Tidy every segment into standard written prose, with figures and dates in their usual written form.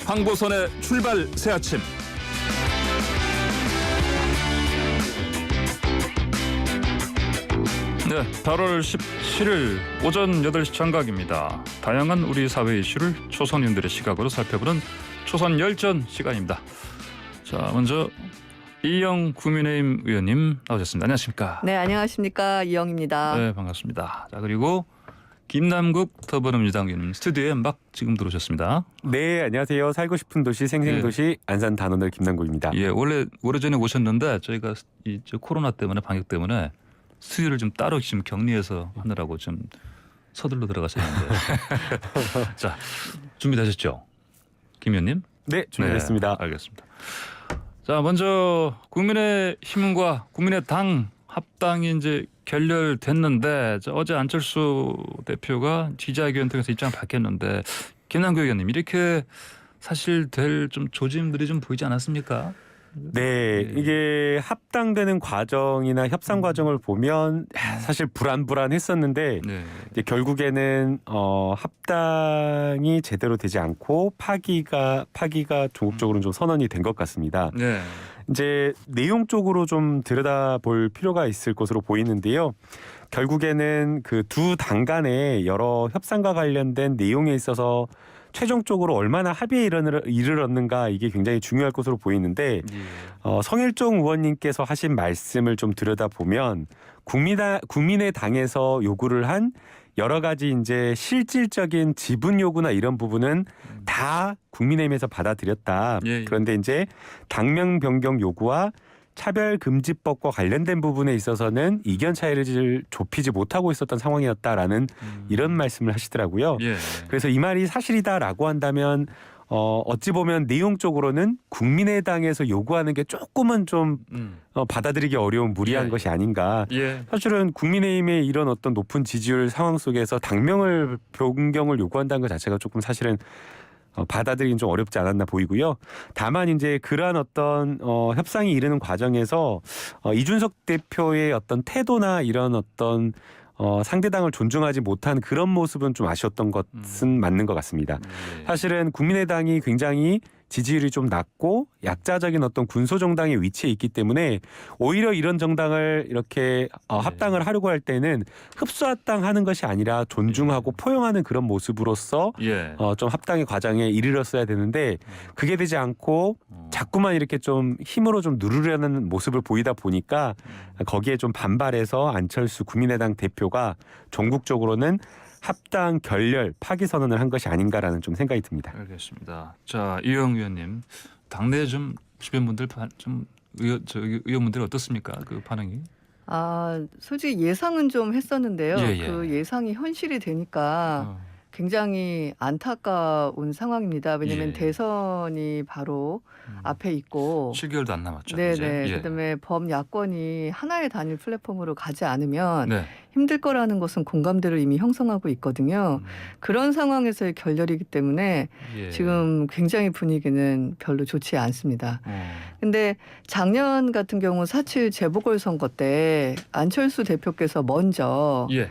황보선의 출발 새 아침. 네, 8월 17일 오전 8시 정각입니다. 다양한 우리 사회 이슈를 초선인들의 시각으로 살펴보는 초선 열전 시간입니다. 자, 먼저 이영 국민의힘 의원님 나오셨습니다. 안녕하십니까? 네, 안녕하십니까. 이영입니다. 네, 반갑습니다. 자, 그리고 김남국 더불어민주당 의원님 스튜디오에 막 지금 들어오셨습니다. 네, 안녕하세요. 살고 싶은 도시 생생도시 안산 단원을 김남국입니다. 예, 원래 오래전에 오셨는데 저희가 저 코로나 때문에 방역 때문에 스튜디오를 좀 따로 지금 격리해서 하느라고 좀 서둘러 들어가셨는데. 자, 준비되셨죠? 김 의원님? 네, 준비됐습니다. 네, 알겠습니다. 자, 먼저 국민의힘과 국민의당 합당이 이제 결렬됐는데 어제 안철수 대표가 기자회견 통해서 입장을 밝혔는데 김남국 의원님 이렇게 사실 될 좀 조짐들이 좀 보이지 않았습니까? 네, 이게 합당되는 과정이나 협상 과정을 보면 사실 불안했었는데 네. 이제 결국에는 합당이 제대로 되지 않고 파기가 조국적으로 좀 선언이 된 것 같습니다. 네. 이제 내용 쪽으로 좀 들여다볼 필요가 있을 것으로 보이는데요. 결국에는 그 두 당 간의 여러 협상과 관련된 내용에 있어서 최종적으로 얼마나 합의에 이르렀는가 이게 굉장히 중요할 것으로 보이는데 성일종 의원님께서 하신 말씀을 좀 들여다보면 국민의당에서 요구를 한 여러 가지 이제 실질적인 지분 요구나 이런 부분은 다 국민의힘에서 받아들였다. 예, 예. 그런데 이제 당명 변경 요구와 차별금지법과 관련된 부분에 있어서는 이견 차이를 좁히지 못하고 있었던 상황이었다라는 이런 말씀을 하시더라고요. 예. 그래서 이 말이 사실이다라고 한다면 어찌 보면 내용적으로는 국민의당에서 요구하는 게 조금은 좀 받아들이기 어려운 무리한 예. 것이 아닌가. 예. 사실은 국민의힘의 이런 어떤 높은 지지율 상황 속에서 당명을 변경을 요구한다는 것 자체가 조금 사실은 받아들이긴 좀 어렵지 않았나 보이고요. 다만 이제 그러한 어떤 협상이 이르는 과정에서 이준석 대표의 어떤 태도나 이런 어떤 상대당을 존중하지 못한 그런 모습은 좀 아쉬웠던 것은 맞는 것 같습니다. 예. 사실은 국민의당이 굉장히 지지율이 좀 낮고 약자적인 어떤 군소정당의 위치에 있기 때문에 오히려 이런 정당을 이렇게 합당을 하려고 할 때는 흡수합당하는 것이 아니라 존중하고 포용하는 그런 모습으로서 예. 좀 합당의 과정에 이르렀어야 되는데 그게 되지 않고 자꾸만 이렇게 좀 힘으로 좀 누르려는 모습을 보이다 보니까 거기에 좀 반발해서 안철수 국민의당 대표가 전국적으로는 합당 결렬 파기 선언을 한 것이 아닌가라는 좀 생각이 듭니다. 알겠습니다. 자, 이영 의원님 당내 좀 주변 분들 좀 의원분들 어떻습니까? 그 반응이? 솔직히 예상은 좀 했었는데요. 예, 예. 그 예상이 현실이 되니까 굉장히 안타까운 상황입니다. 왜냐하면 예. 대선이 바로 앞에 있고 7개월도 안 남았죠. 네네. 이제. 예. 그다음에 범야권이 하나의 단일 플랫폼으로 가지 않으면 네. 힘들 거라는 것은 공감대를 이미 형성하고 있거든요. 그런 상황에서의 결렬이기 때문에 예. 지금 굉장히 분위기는 별로 좋지 않습니다. 근데 작년 같은 경우 4.7 재보궐선거 때 안철수 대표께서 먼저 예.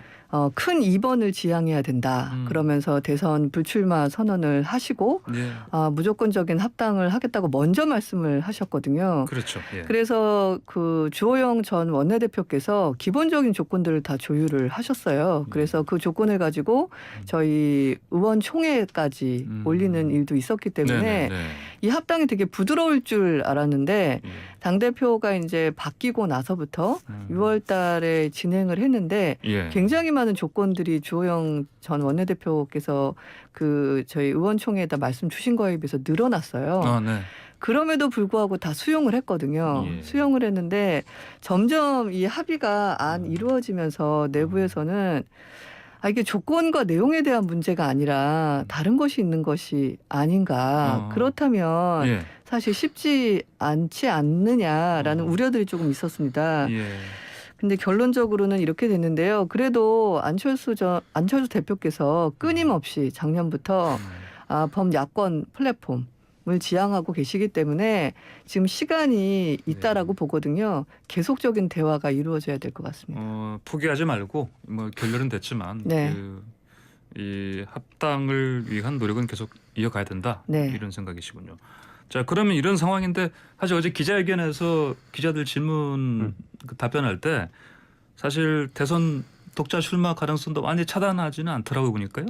큰 2번을 지향해야 된다. 그러면서 대선 불출마 선언을 하시고 예. 무조건적인 합당을 하겠다고 먼저 말씀을 하셨거든요. 그렇죠. 예. 그래서 그 주호영 전 원내대표께서 기본적인 조건들을 다 조율을 하셨어요. 그래서 그 조건을 가지고 저희 의원총회까지 올리는 일도 있었기 때문에 네네네. 이 합당이 되게 부드러울 줄 알았는데 예. 당대표가 이제 바뀌고 나서부터 6월 달에 진행을 했는데 예. 굉장히 많은 조건들이 주호영 전 원내대표께서 그 저희 의원총회에다 말씀 주신 거에 비해서 늘어났어요. 네. 그럼에도 불구하고 다 수용을 했거든요. 예. 수용을 했는데 점점 이 합의가 안 이루어지면서 내부에서는 이게 조건과 내용에 대한 문제가 아니라 다른 것이 있는 것이 아닌가. 그렇다면 예. 사실 쉽지 않지 않느냐라는 우려들이 조금 있었습니다. 예. 근데 결론적으로는 이렇게 됐는데요. 그래도 안철수 대표께서 끊임없이 작년부터 범야권 플랫폼 을 지향하고 계시기 때문에 지금 시간이 있다라고 보거든요. 계속적인 대화가 이루어져야 될 것 같습니다. 포기하지 말고 뭐 결렬은 됐지만 네. 그 이 합당을 위한 노력은 계속 이어가야 된다. 네. 이런 생각이시군요. 자, 그러면 이런 상황인데 사실 어제 기자회견에서 기자들 질문 그 답변할 때 사실 대선 독자 출마 가능성도 완전히 차단하지는 않더라고 보니까요.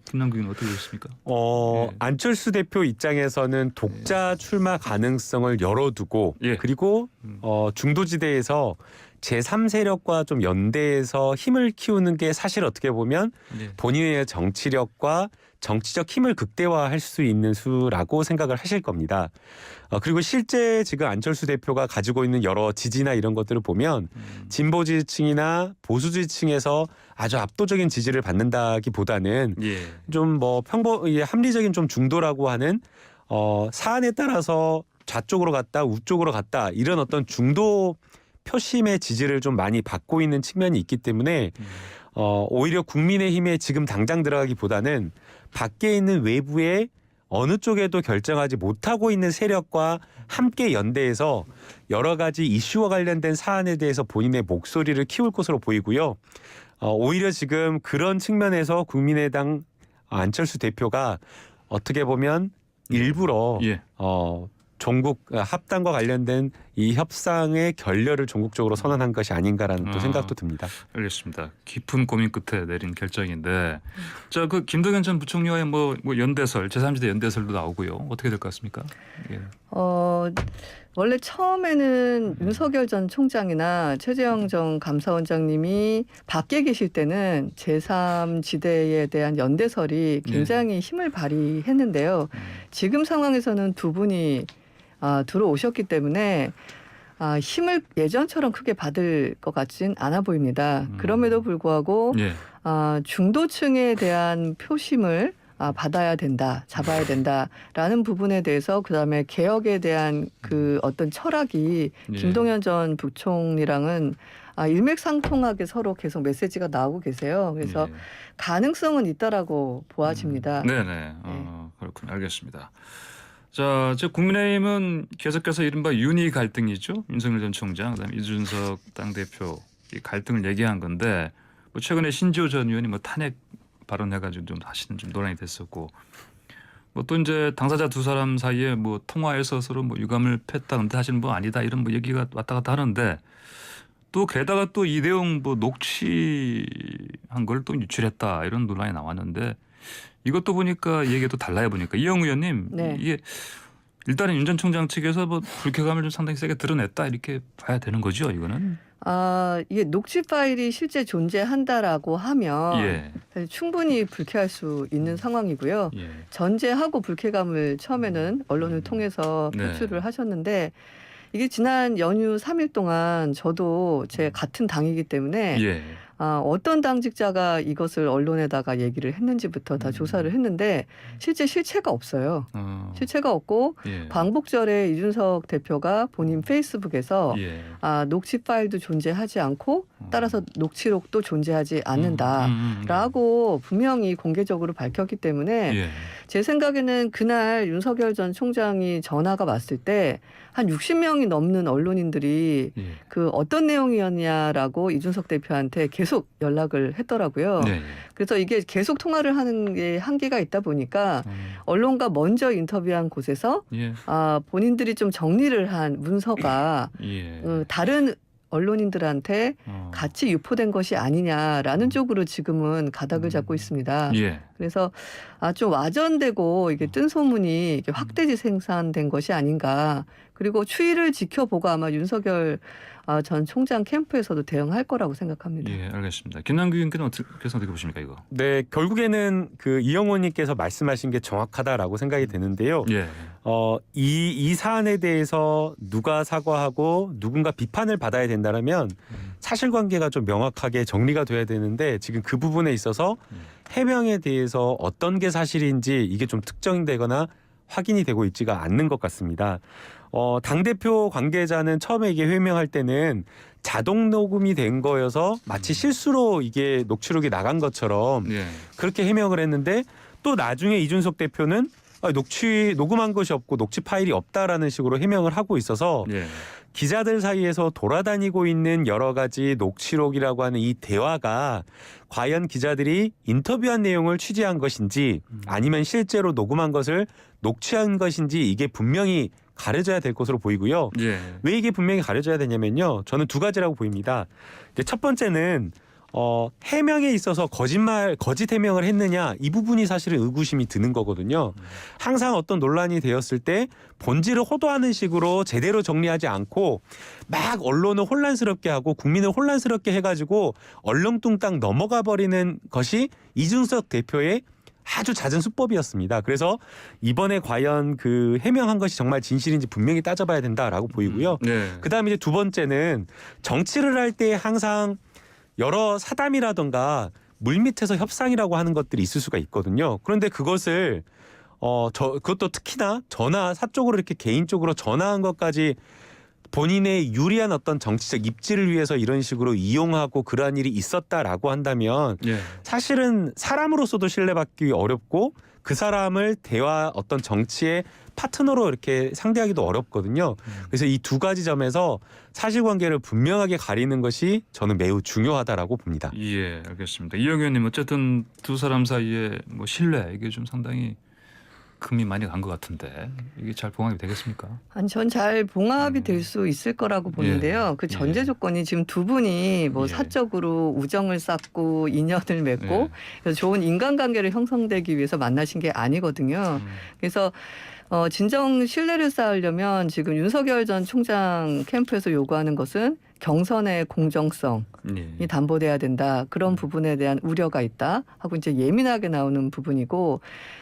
김남국 의원 어떻게 보십니까? 예. 안철수 대표 입장에서는 독자 출마 가능성을 열어두고 예. 그리고 중도지대에서 제3세력과 좀 연대해서 힘을 키우는 게 사실 어떻게 보면 예. 본인의 정치력과 정치적 힘을 극대화할 수 있는 수라고 생각을 하실 겁니다. 그리고 실제 지금 안철수 대표가 가지고 있는 여러 지지나 이런 것들을 보면 진보 지지층이나 보수 지지층에서 아주 압도적인 지지를 받는다기보다는 예. 좀 뭐 합리적인 좀 중도라고 하는 사안에 따라서 좌쪽으로 갔다 우쪽으로 갔다 이런 어떤 중도 표심의 지지를 좀 많이 받고 있는 측면이 있기 때문에 오히려 국민의힘에 지금 당장 들어가기보다는 밖에 있는 외부의 어느 쪽에도 결정하지 못하고 있는 세력과 함께 연대해서 여러 가지 이슈와 관련된 사안에 대해서 본인의 목소리를 키울 것으로 보이고요. 오히려 지금 그런 측면에서 국민의당 안철수 대표가 어떻게 보면 일부러 예. 종국 합당과 관련된 이 협상의 결렬을 종국적으로 선언한 것이 아닌가라는 또 생각도 듭니다. 알겠습니다. 깊은 고민 끝에 내린 결정인데, 자, 그 김동연 전 부총리와의 뭐 연대설, 제3지대 연대설도 나오고요. 어떻게 될 것 같습니까? 예. 원래 처음에는 윤석열 전 총장이나 최재형 전 감사원장님이 밖에 계실 때는 제3지대에 대한 연대설이 굉장히 힘을 발휘했는데요. 지금 상황에서는 두 분이 들어오셨기 때문에 힘을 예전처럼 크게 받을 것 같진 않아 보입니다. 그럼에도 불구하고 예. 중도층에 대한 표심을 받아야 된다, 잡아야 된다라는 부분에 대해서 그다음에 개혁에 대한 그 어떤 철학이 예. 김동연 전 부총리랑은 일맥상통하게 서로 계속 메시지가 나오고 계세요. 그래서 예. 가능성은 있다라고 보아집니다. 네네. 그렇군요. 알겠습니다. 자, 저 국민의힘은 계속해서 이른바 윤희 갈등이죠. 윤석열 전 총장, 그다음에 이준석 당대표 이 갈등을 얘기한 건데 뭐 최근에 신지호 전 의원이 뭐 탄핵 발언해가지고 좀 다시는 좀 논란이 됐었고 뭐 또 이제 당사자 두 사람 사이에 뭐 통화해서 서로 뭐 유감을 팼다 근데 사실 뭐 아니다 이런 뭐 얘기가 왔다 갔다 하는데 또 게다가 또 이 내용 뭐 녹취한 걸 또 유출했다 이런 논란이 나왔는데 이것도 보니까 얘기가 또 달라요 보니까 이영 의원님 네. 이게 일단은 윤 전 총장 측에서 뭐 불쾌감을 좀 상당히 세게 드러냈다 이렇게 봐야 되는 거죠 이거는. 이게 녹취 파일이 실제 존재한다라고 하면 예. 사실 충분히 불쾌할 수 있는 상황이고요. 예. 전제하고 불쾌감을 처음에는 언론을 통해서 네. 표출을 하셨는데 이게 지난 연휴 3일 동안 저도 제 같은 당이기 때문에 예. 어떤 당직자가 이것을 언론에다가 얘기를 했는지부터 다 조사를 했는데 실제 실체가 없어요. 실체가 없고 예. 광복절에 이준석 대표가 본인 페이스북에서 예. 녹취 파일도 존재하지 않고 따라서 녹취록도 존재하지 않는다라고 분명히 공개적으로 밝혔기 때문에 예. 제 생각에는 그날 윤석열 전 총장이 전화가 왔을 때 한 60명이 넘는 언론인들이 예. 그 어떤 내용이었냐라고 이준석 대표한테 계속 연락을 했더라고요. 네. 그래서 이게 계속 통화를 하는 게 한계가 있다 보니까 언론과 먼저 인터뷰한 곳에서 예. 본인들이 좀 정리를 한 문서가 예. 다른 언론인들한테 같이 유포된 것이 아니냐라는 쪽으로 지금은 가닥을 잡고 있습니다. 예. 그래서 좀 와전되고 이게 뜬 소문이 이게 확대지 생산된 것이 아닌가. 그리고 추이를 지켜보고 아마 윤석열 전 총장 캠프에서도 대응할 거라고 생각합니다. 예, 알겠습니다. 김남규 의원께는 어떻게 보십니까 이거? 네, 결국에는 그 이영호님께서 말씀하신 게 정확하다라고 생각이 되는데요. 예. 이 사안에 대해서 누가 사과하고 누군가 비판을 받아야 된다면 사실관계가 좀 명확하게 정리가 돼야 되는데 지금 그 부분에 있어서 해명에 대해서 어떤 게 사실인지 이게 좀 특정되거나 확인이 되고 있지가 않는 것 같습니다. 당대표 관계자는 처음에 이게 해명할 때는 자동 녹음이 된 거여서 마치 실수로 이게 녹취록이 나간 것처럼 예. 그렇게 해명을 했는데 또 나중에 이준석 대표는 녹음한 것이 없고 녹취 파일이 없다라는 식으로 해명을 하고 있어서 예. 기자들 사이에서 돌아다니고 있는 여러 가지 녹취록이라고 하는 이 대화가 과연 기자들이 인터뷰한 내용을 취재한 것인지 아니면 실제로 녹음한 것을 녹취한 것인지 이게 분명히 가려져야 될 것으로 보이고요. 예. 왜 이게 분명히 가려져야 되냐면요. 저는 두 가지라고 보입니다. 이제 첫 번째는 해명에 있어서 거짓 해명을 했느냐 이 부분이 사실은 의구심이 드는 거거든요. 항상 어떤 논란이 되었을 때 본질을 호도하는 식으로 제대로 정리하지 않고 막 언론을 혼란스럽게 하고 국민을 혼란스럽게 해가지고 얼렁뚱땅 넘어가 버리는 것이 이준석 대표의 아주 잦은 수법이었습니다. 그래서 이번에 과연 그 해명한 것이 정말 진실인지 분명히 따져봐야 된다라고 보이고요. 네. 그다음에 이제 두 번째는 정치를 할 때 항상 여러 사담이라던가 물밑에서 협상이라고 하는 것들이 있을 수가 있거든요. 그런데 그것을 그것도 특히나 전화 사적으로 이렇게 개인적으로 전화한 것까지 본인의 유리한 어떤 정치적 입지를 위해서 이런 식으로 이용하고 그러한 일이 있었다라고 한다면 예. 사실은 사람으로서도 신뢰받기 어렵고 그 사람을 대화 어떤 정치의 파트너로 이렇게 상대하기도 어렵거든요. 그래서 이 두 가지 점에서 사실관계를 분명하게 가리는 것이 저는 매우 중요하다라고 봅니다. 예, 알겠습니다. 이영 의원님 어쨌든 두 사람 사이에 뭐 신뢰 이게 좀 상당히 금이 많이 간 것 같은데 이게 잘 봉합이 되겠습니까? 아니, 전 잘 봉합이 될 수 있을 거라고 보는데요. 그 전제 예. 조건이 지금 두 분이 뭐 예. 사적으로 우정을 쌓고 인연을 맺고 예. 그래서 좋은 인간관계를 형성되기 위해서 만나신 게 아니거든요. 그래서 진정 신뢰를 쌓으려면 지금 윤석열 전 총장 캠프에서 요구하는 것은 경선의 공정성이 예. 담보돼야 된다. 그런 부분에 대한 우려가 있다 하고 이제 예민하게 나오는 부분이고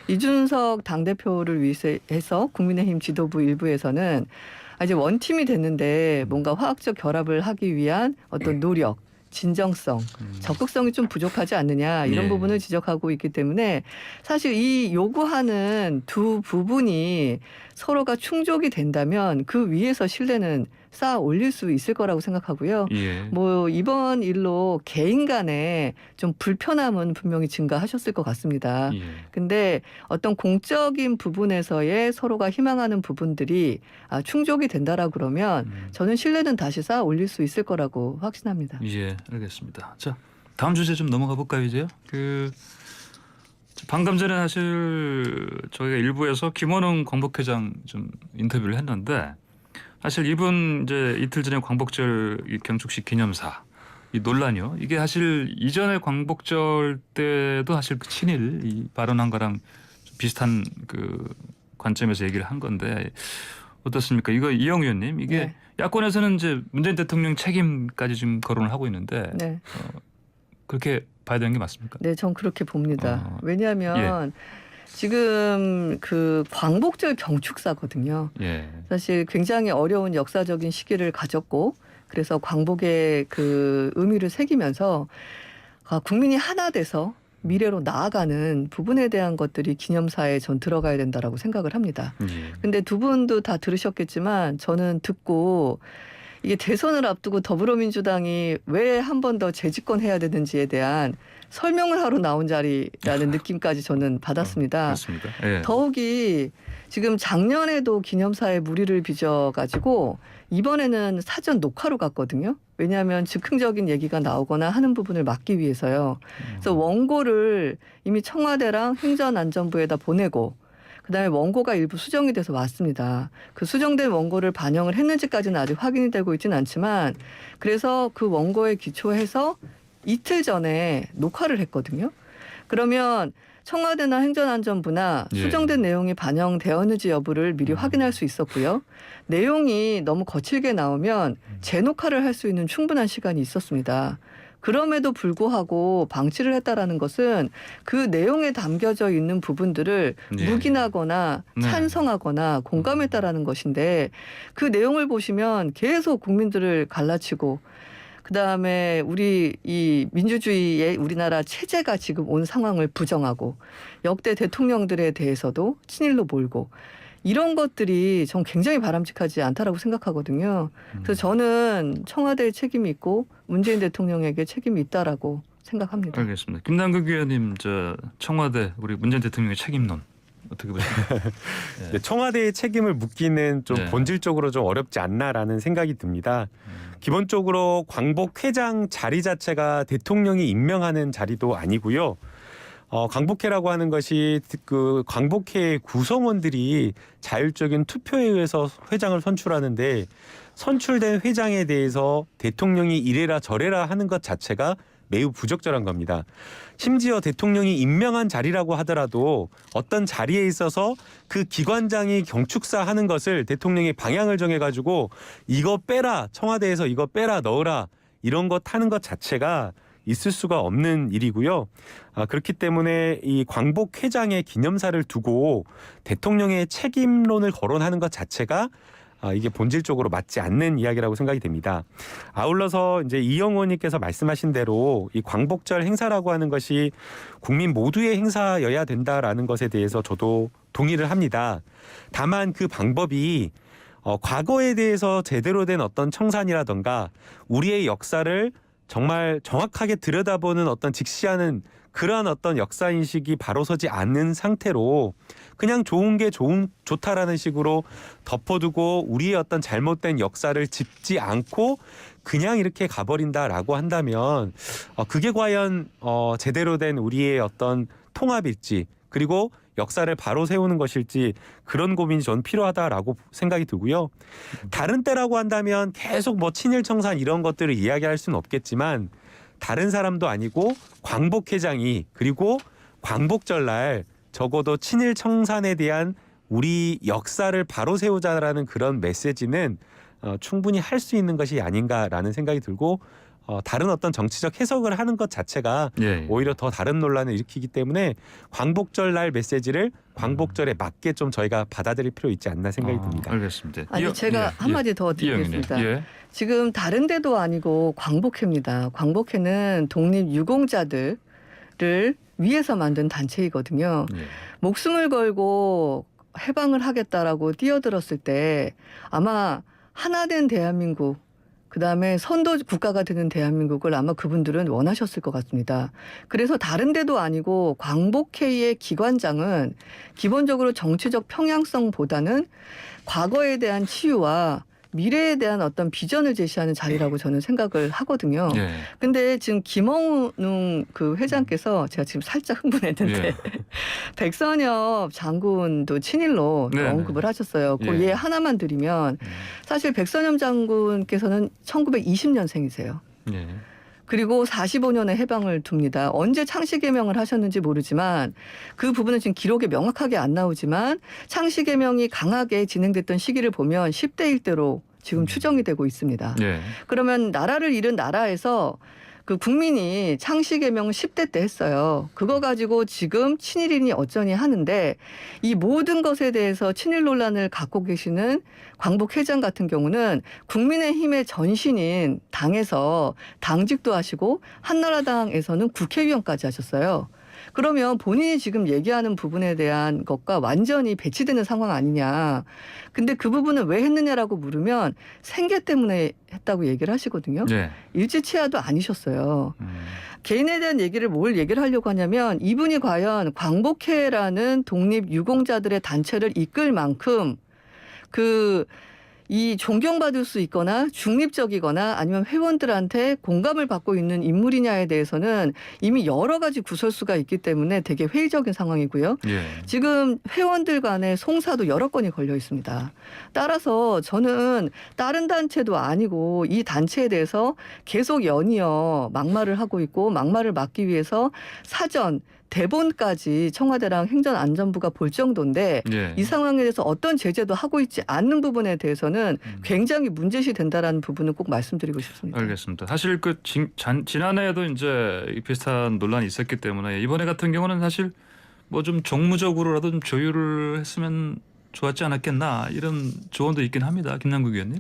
이준석 당대표를 위해서 국민의힘 지도부 일부에서는 이제 원팀이 됐는데 뭔가 화학적 결합을 하기 위한 어떤 노력, 진정성, 적극성이 좀 부족하지 않느냐 이런 예. 부분을 지적하고 있기 때문에 사실 이 요구하는 두 부분이 서로가 충족이 된다면 그 위에서 신뢰는 쌓아 올릴 수 있을 거라고 생각하고요. 예. 뭐 이번 일로 개인 간에 좀 불편함은 분명히 증가하셨을 것 같습니다. 예. 근데 어떤 공적인 부분에서의 서로가 희망하는 부분들이 충족이 된다라고 그러면 저는 신뢰는 다시 쌓아 올릴 수 있을 거라고 확신합니다. 예, 알겠습니다. 자, 다음 주제 좀 넘어가 볼까요, 이제요? 방금 전에 사실 저희가 일부에서 김원웅 광복회장 좀 인터뷰를 했는데 사실 이분 이제 이틀 전에 광복절 경축식 기념사 이 논란이요. 이게 사실 이전에 광복절 때도 사실 그 친일 이 발언한 거랑 좀 비슷한 그 관점에서 얘기를 한 건데 어떻습니까? 이거 이영 의원님 이게 네. 야권에서는 이제 문재인 대통령 책임까지 지금 거론을 하고 있는데 네. 그렇게 봐야 되는 게 맞습니까? 네, 전 그렇게 봅니다. 예. 왜냐하면 지금 그 광복절 경축사거든요. 예. 사실 굉장히 어려운 역사적인 시기를 가졌고 그래서 광복의 그 의미를 새기면서 국민이 하나 돼서 미래로 나아가는 부분에 대한 것들이 기념사에 전 들어가야 된다라고 생각을 합니다. 예. 근데 두 분도 다 들으셨겠지만 저는 듣고 이게 대선을 앞두고 더불어민주당이 왜 한 번 더 재집권해야 되는지에 대한 설명을 하러 나온 자리라는 느낌까지 저는 받았습니다. 그렇습니다. 예. 더욱이 지금 작년에도 기념사에 무리를 빚어가지고 이번에는 사전 녹화로 갔거든요. 왜냐하면 즉흥적인 얘기가 나오거나 하는 부분을 막기 위해서요. 그래서 원고를 이미 청와대랑 행정안전부에다 보내고 그다음에 원고가 일부 수정이 돼서 왔습니다. 그 수정된 원고를 반영을 했는지까지는 아직 확인이 되고 있지는 않지만 그래서 그 원고에 기초해서 이틀 전에 녹화를 했거든요. 그러면 청와대나 행정안전부나 예. 수정된 내용이 반영되었는지 여부를 미리 확인할 수 있었고요. 내용이 너무 거칠게 나오면 재녹화를 할 수 있는 충분한 시간이 있었습니다. 그럼에도 불구하고 방치를 했다라는 것은 그 내용에 담겨져 있는 부분들을 예. 묵인하거나 네. 찬성하거나 공감했다라는 것인데 그 내용을 보시면 계속 국민들을 갈라치고 그다음에 우리 이 민주주의의 우리나라 체제가 지금 온 상황을 부정하고 역대 대통령들에 대해서도 친일로 몰고 이런 것들이 전 굉장히 바람직하지 않다라고 생각하거든요. 그래서 저는 청와대에 책임이 있고 문재인 대통령에게 책임이 있다라고 생각합니다. 알겠습니다. 김남국 의원님 저 청와대 우리 문재인 대통령의 책임론 어떻게 보십니까? 네, 청와대의 책임을 묻기는 좀 네. 본질적으로 좀 어렵지 않나라는 생각이 듭니다. 기본적으로 광복회장 자리 자체가 대통령이 임명하는 자리도 아니고요. 광복회라고 하는 것이 그 광복회 구성원들이 자율적인 투표에 의해서 회장을 선출하는데 선출된 회장에 대해서 대통령이 이래라 저래라 하는 것 자체가 매우 부적절한 겁니다. 심지어 대통령이 임명한 자리라고 하더라도 어떤 자리에 있어서 그 기관장이 경축사 하는 것을 대통령이 방향을 정해가지고 이거 빼라, 청와대에서 이거 빼라 넣어라 이런 것 하는 것 자체가 있을 수가 없는 일이고요. 그렇기 때문에 이 광복회장의 기념사를 두고 대통령의 책임론을 거론하는 것 자체가 이게 본질적으로 맞지 않는 이야기라고 생각이 됩니다. 아울러서 이제 이영호 의원님께서 말씀하신 대로 이 광복절 행사라고 하는 것이 국민 모두의 행사여야 된다라는 것에 대해서 저도 동의를 합니다. 다만 그 방법이 과거에 대해서 제대로 된 어떤 청산이라던가 우리의 역사를 정말 정확하게 들여다보는 어떤 직시하는 그러한 어떤 역사 인식이 바로 서지 않는 상태로 그냥 좋은 게 좋다라는 식으로 덮어두고 우리의 어떤 잘못된 역사를 짚지 않고 그냥 이렇게 가버린다라고 한다면 그게 과연 제대로 된 우리의 어떤 통합일지 그리고 역사를 바로 세우는 것일지 그런 고민이 저는 필요하다라고 생각이 들고요. 다른 때라고 한다면 계속 뭐 친일청산 이런 것들을 이야기할 수는 없겠지만 다른 사람도 아니고 광복회장이 그리고 광복절날 적어도 친일청산에 대한 우리 역사를 바로 세우자라는 그런 메시지는 충분히 할 수 있는 것이 아닌가라는 생각이 들고 다른 어떤 정치적 해석을 하는 것 자체가 예. 오히려 더 다른 논란을 일으키기 때문에 광복절날 메시지를 광복절에 맞게 좀 저희가 받아들일 필요 있지 않나 생각이 듭니다. 알겠습니다. 아니 제가 한마디 더 드리겠습니다. 예. 지금 다른 데도 아니고 광복회입니다. 광복회는 독립유공자들을 위해서 만든 단체이거든요. 예. 목숨을 걸고 해방을 하겠다라고 뛰어들었을 때 아마 하나된 대한민국 그다음에 선도 국가가 되는 대한민국을 아마 그분들은 원하셨을 것 같습니다. 그래서 다른 데도 아니고 광복회의 기관장은 기본적으로 정치적 평양성보다는 과거에 대한 치유와 미래에 대한 어떤 비전을 제시하는 자리라고 저는 생각을 하거든요. 예. 근데 지금 김홍웅 그 회장께서 제가 지금 살짝 흥분했는데 예. 백선엽 장군도 친일로 네, 언급을 하셨어요. 그 예. 예 하나만 드리면 사실 백선엽 장군께서는 1920년생이세요. 예. 그리고 45년에 해방을 둡니다. 언제 창씨개명을 하셨는지 모르지만 그 부분은 지금 기록에 명확하게 안 나오지만 창씨개명이 강하게 진행됐던 시기를 보면 10대 1대로 지금 추정이 되고 있습니다. 예. 그러면 나라를 잃은 나라에서 그 국민이 창씨개명을 10대 때 했어요. 그거 가지고 지금 친일이니 어쩌니 하는데 이 모든 것에 대해서 친일 논란을 갖고 계시는 광복회장 같은 경우는 국민의힘의 전신인 당에서 당직도 하시고 한나라당에서는 국회의원까지 하셨어요. 그러면 본인이 지금 얘기하는 부분에 대한 것과 완전히 배치되는 상황 아니냐. 근데 그 부분은 왜 했느냐라고 물으면 생계 때문에 했다고 얘기를 하시거든요. 예. 일제치하도 아니셨어요. 개인에 대한 뭘 얘기를 하려고 하냐면 이분이 과연 광복회라는 독립유공자들의 단체를 이끌 만큼 이 존경받을 수 있거나 중립적이거나 아니면 회원들한테 공감을 받고 있는 인물이냐에 대해서는 이미 여러 가지 구설수가 있기 때문에 되게 회의적인 상황이고요. 예. 지금 회원들 간의 송사도 여러 건이 걸려 있습니다. 따라서 저는 다른 단체도 아니고 이 단체에 대해서 계속 연이어 막말을 하고 있고 막말을 막기 위해서 사전 대본까지 청와대랑 행정안전부가 볼 정도인데 예. 이 상황에 대해서 어떤 제재도 하고 있지 않는 부분에 대해서는 굉장히 문제시 된다라는 부분은 꼭 말씀드리고 싶습니다. 알겠습니다. 사실 그 지난해에도 이제 비슷한 논란이 있었기 때문에 이번에 같은 경우는 사실 뭐 좀 정무적으로라도 좀 조율을 했으면 좋았지 않았겠나 이런 조언도 있긴 합니다. 김남국 의원님.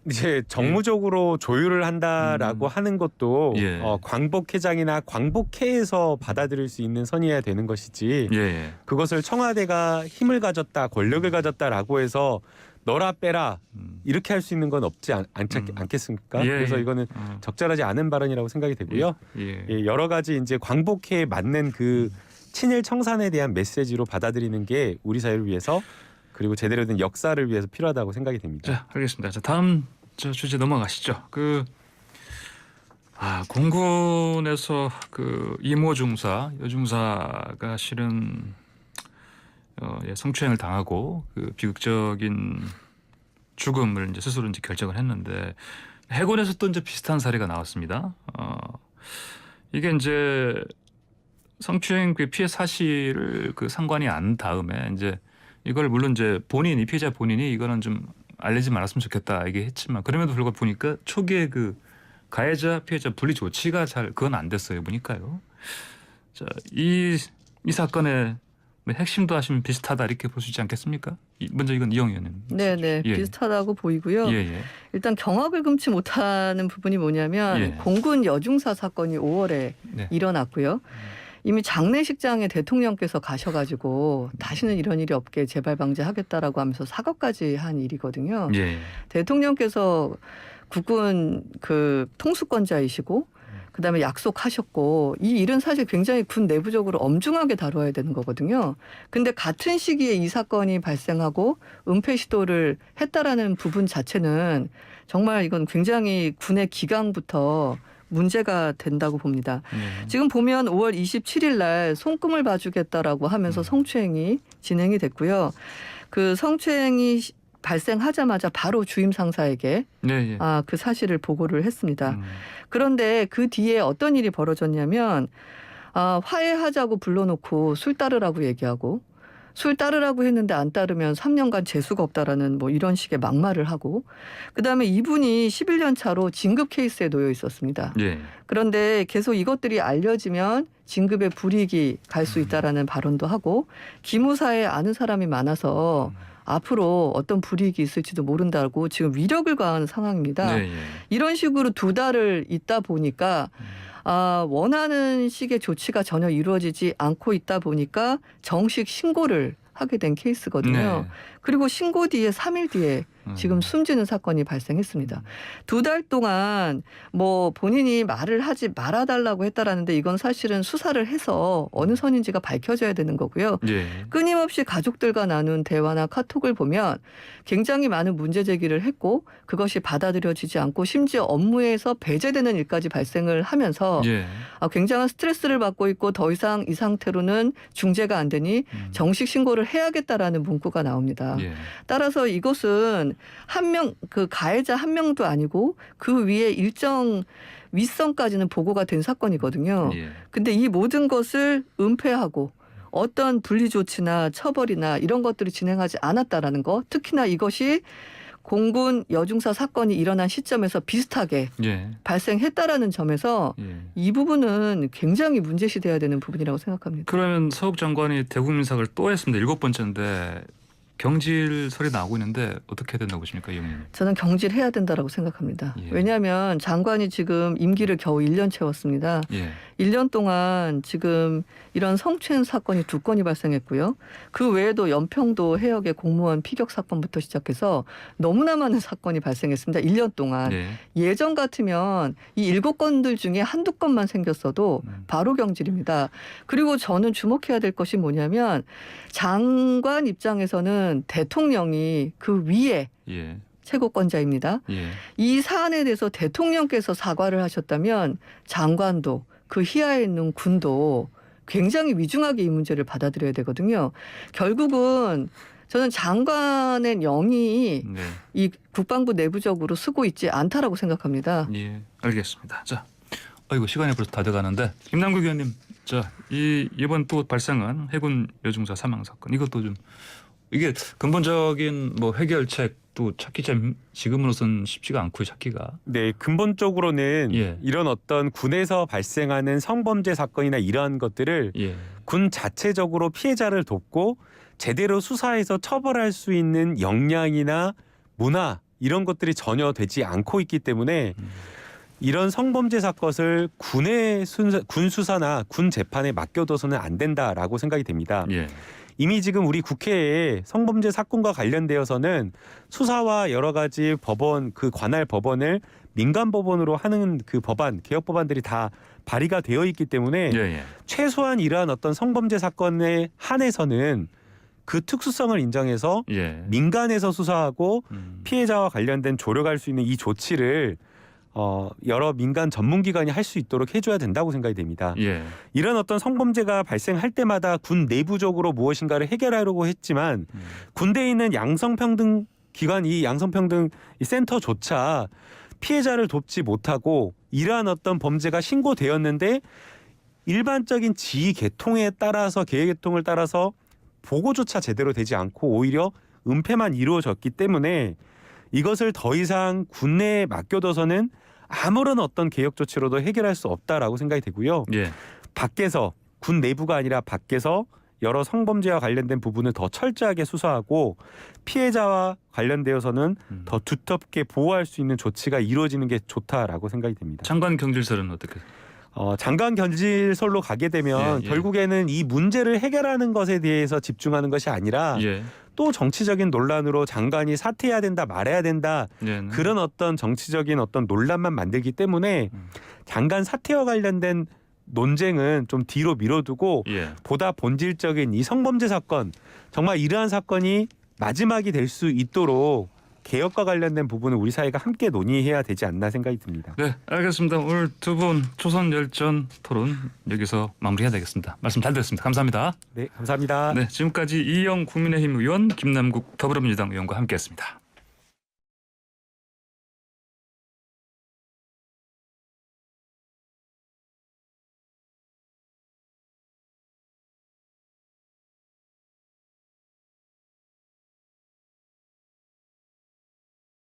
이제 정무적으로 조율을 한다라고 하는 것도 예. 광복회장이나 광복회에서 받아들일 수 있는 선이어야 되는 것이지 예. 그것을 청와대가 힘을 가졌다 권력을 가졌다라고 해서 너라 빼라 이렇게 할 수 있는 건 없지 않겠습니까? 예, 그래서 예. 이거는 적절하지 않은 발언이라고 생각이 되고요. 예. 예, 여러 가지 이제 광복회에 맞는 그 친일 청산에 대한 메시지로 받아들이는 게 우리 사회를 위해서 그리고 제대로 된 역사를 위해서 필요하다고 생각이 됩니다. 자, 알겠습니다. 자, 다음 주제 넘어가시죠. 공군에서 이모 중사, 여중사가 실은 성추행을 당하고 비극적인 죽음을 이제 스스로 이제 결정을 했는데 해군에서 또 이제 비슷한 사례가 나왔습니다. 이게 이제 성추행 피해 사실을 상관이 안 다음에 이제 이걸 물론 이제 이 피해자 본인이 이거는 좀 알리지 말았으면 좋겠다 얘기했지만 그럼에도 불구하고 보니까 초기에 가해자 피해자 분리 조치가 그건 안 됐어요 보니까요. 자, 이 사건의 핵심도 하시면 비슷하다 이렇게 볼 수 있지 않겠습니까? 먼저 이건 이영 의원님. 네네 예. 비슷하다고 보이고요. 예. 일단 경악을 금치 못하는 부분이 뭐냐면 예. 공군 여중사 사건이 5월에 네. 일어났고요. 이미 장례식장에 대통령께서 가셔가지고 다시는 이런 일이 없게 재발 방지하겠다라고 하면서 사과까지 한 일이거든요. 예. 대통령께서 국군 통수권자이시고 그다음에 약속하셨고 이 일은 사실 굉장히 군 내부적으로 엄중하게 다뤄야 되는 거거든요. 근데 같은 시기에 이 사건이 발생하고 은폐 시도를 했다라는 부분 자체는 정말 이건 굉장히 군의 기강부터 문제가 된다고 봅니다. 지금 보면 5월 27일 날 손금을 봐주겠다라고 하면서 성추행이 진행이 됐고요. 그 성추행이 발생하자마자 바로 주임 상사에게 네. 그 사실을 보고를 했습니다. 그런데 그 뒤에 어떤 일이 벌어졌냐면 화해하자고 불러놓고 술 따르라고 얘기하고 술 따르라고 했는데 안 따르면 3년간 재수가 없다라는 이런 식의 막말을 하고 그다음에 이분이 11년 차로 진급 케이스에 놓여 있었습니다. 예. 그런데 계속 이것들이 알려지면 진급에 불이익이 갈 수 있다라는 발언도 하고 기무사에 아는 사람이 많아서 앞으로 어떤 불이익이 있을지도 모른다고 지금 위력을 가하는 상황입니다. 네. 이런 식으로 2달을 있다 보니까 원하는 식의 조치가 전혀 이루어지지 않고 있다 보니까 정식 신고를 하게 된 케이스거든요. 네. 그리고 신고 뒤에 3일 뒤에 지금 숨지는 사건이 발생했습니다. 2달 동안 본인이 말을 하지 말아달라고 했다라는데 이건 사실은 수사를 해서 어느 선인지가 밝혀져야 되는 거고요. 예. 끊임없이 가족들과 나눈 대화나 카톡을 보면 굉장히 많은 문제 제기를 했고 그것이 받아들여지지 않고 심지어 업무에서 배제되는 일까지 발생을 하면서 예. 굉장한 스트레스를 받고 있고 더 이상 이 상태로는 중재가 안 되니 정식 신고를 해야겠다라는 문구가 나옵니다. 예. 따라서 이것은 가해자 한 명도 아니고 그 위에 일정 윗선까지는 보고가 된 사건이거든요. 예. 근데 이 모든 것을 은폐하고 어떤 분리 조치나 처벌이나 이런 것들이 진행하지 않았다라는 거, 특히나 이것이 공군 여중사 사건이 일어난 시점에서 비슷하게 예. 발생했다라는 점에서 예. 이 부분은 굉장히 문제시돼야 되는 부분이라고 생각합니다. 그러면 서욱 장관이 대국민사를 또 했습니다. 7번째인데 경질설이 나오고 있는데 어떻게 해야 된다고 보십니까, 이 의원님? 저는 경질해야 된다라고 생각합니다. 예. 왜냐하면 장관이 지금 임기를 겨우 1년 채웠습니다. 예. 1년 동안 지금 이런 성추행 사건이 2건이 발생했고요. 그 외에도 연평도 해역의 공무원 피격 사건부터 시작해서 너무나 많은 사건이 발생했습니다. 1년 동안. 예. 예전 같으면 이 7건들 중에 한두 건만 생겼어도 바로 경질입니다. 그리고 저는 주목해야 될 것이 뭐냐면 장관 입장에서는 대통령이 그 위에 예. 최고권자입니다. 예. 이 사안에 대해서 대통령께서 사과를 하셨다면 장관도 그 희하에 있는 군도 굉장히 위중하게 이 문제를 받아들여야 되거든요. 결국은 저는 장관의 영이 네. 이 국방부 내부적으로 쓰고 있지 않다라고 생각합니다. 예. 알겠습니다. 자, 이거 시간이 벌써 다 돼가는데 김남국 의원님, 자, 이번 또 발생한 해군 여중사 사망 사건 이것도 좀 이게 근본적인 해결책도 찾기 지금으로선 쉽지가 않고요, 찾기가. 네, 근본적으로는 예. 이런 어떤 군에서 발생하는 성범죄 사건이나 이러한 것들을 예. 군 자체적으로 피해자를 돕고 제대로 수사해서 처벌할 수 있는 역량이나 문화 이런 것들이 전혀 되지 않고 있기 때문에 이런 성범죄 사건을 군 수사나 군 재판에 맡겨둬서는 안 된다라고 생각이 됩니다. 예. 이미 지금 우리 국회에 성범죄 사건과 관련되어서는 수사와 여러 가지 법원 그 관할 법원을 민간 법원으로 하는 그 법안 개혁 법안들이 다 발의가 되어 있기 때문에 예, 예. 최소한 이러한 어떤 성범죄 사건에 한해서는 그 특수성을 인정해서 예. 민간에서 수사하고 음. 피해자와 관련된 조력할 수 있는 이 조치를 여러 민간 전문기관이 할 수 있도록 해줘야 된다고 생각이 됩니다. 예. 이런 어떤 성범죄가 발생할 때마다 군 내부적으로 무엇인가를 해결하려고 했지만 군대에 있는 양성평등 기관 이 양성평등 이 센터조차 피해자를 돕지 못하고 이러한 어떤 범죄가 신고되었는데 일반적인 지휘 계통에 따라서 계획 계통을 따라서 보고조차 제대로 되지 않고 오히려 은폐만 이루어졌기 때문에 이것을 더 이상 군내에 맡겨둬서는 아무런 어떤 개혁 조치로도 해결할 수 없다라고 생각이 되고요. 예. 밖에서 군 내부가 아니라 밖에서 여러 성범죄와 관련된 부분을 더 철저하게 수사하고 피해자와 관련되어서는 더 두텁게 보호할 수 있는 조치가 이루어지는 게 좋다라고 생각이 됩니다. 장관 경질설은 어떻게? 장관 견질설로 가게 되면 예, 예. 결국에는 이 문제를 해결하는 것에 대해서 집중하는 것이 아니라 예. 또 정치적인 논란으로 장관이 사퇴해야 된다 말해야 된다 예. 그런 어떤 정치적인 어떤 논란만 만들기 때문에 장관 사퇴와 관련된 논쟁은 좀 뒤로 미뤄두고 예. 보다 본질적인 이 성범죄 사건 정말 이러한 사건이 마지막이 될 수 있도록 개혁과 관련된 부분을 우리 사회가 함께 논의해야 되지 않나 생각이 듭니다. 네, 알겠습니다. 오늘 두 분 초선 열전 토론 여기서 마무리해야 되겠습니다. 말씀 잘 들었습니다. 감사합니다. 네, 감사합니다. 네, 지금까지 이영 국민의힘 의원 김남국 더불어민주당 의원과 함께했습니다.